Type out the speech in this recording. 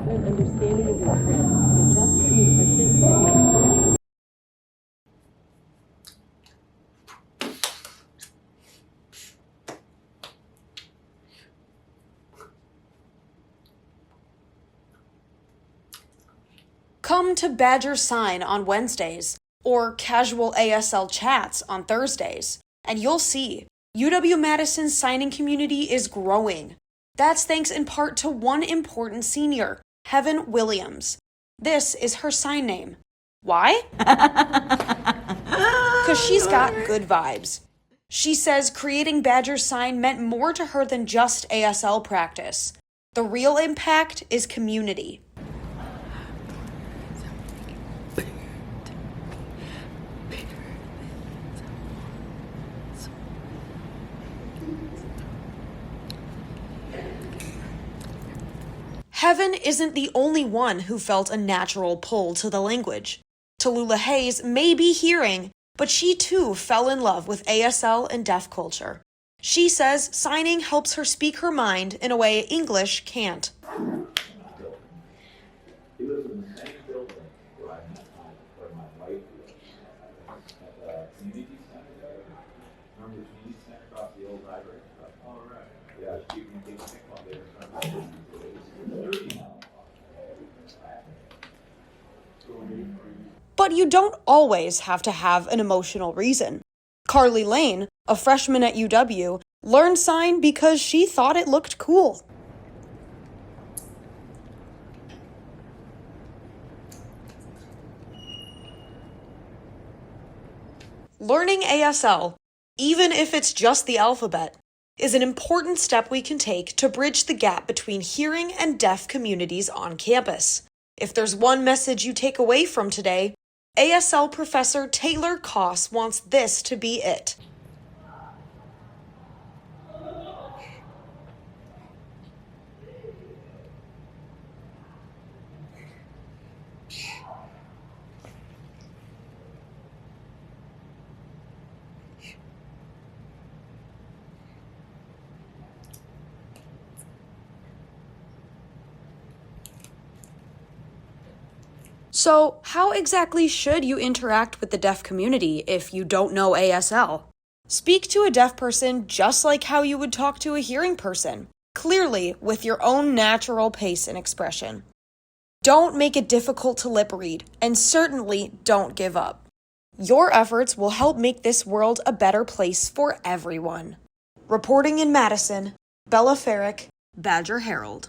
An understanding of your trends can adjust your nutrition and make your life. Come to Badger Sign on Wednesdays or casual ASL chats on Thursdays, and you'll see UW-Madison's signing community is growing. That's thanks in part to one important senior, Heaven Williams. This is her sign name. Why? Because she's got good vibes. She says creating Badger Sign meant more to her than just ASL practice. The real impact is community. Heaven isn't the only one who felt a natural pull to the language. Tallulah Hayes may be hearing, but she too fell in love with ASL and deaf culture. She says signing helps her speak her mind in a way English can't. He lives in the same building where I met where my wife is. At the community center there. Remember the community center across the old library? Oh, right. Yeah, she can take a pick up there. But you don't always have to have an emotional reason. Carly Lane, a freshman at UW, learned sign because she thought it looked cool. Learning ASL, even if it's just the alphabet, is an important step we can take to bridge the gap between hearing and deaf communities on campus. If there's one message you take away from today, ASL professor Taylor Koss wants this to be it. So, how exactly should you interact with the deaf community if you don't know ASL? Speak to a deaf person just like how you would talk to a hearing person, clearly with your own natural pace and expression. Don't make it difficult to lip read, and certainly don't give up. Your efforts will help make this world a better place for everyone. Reporting in Madison, Bella Ferrick, Badger Herald.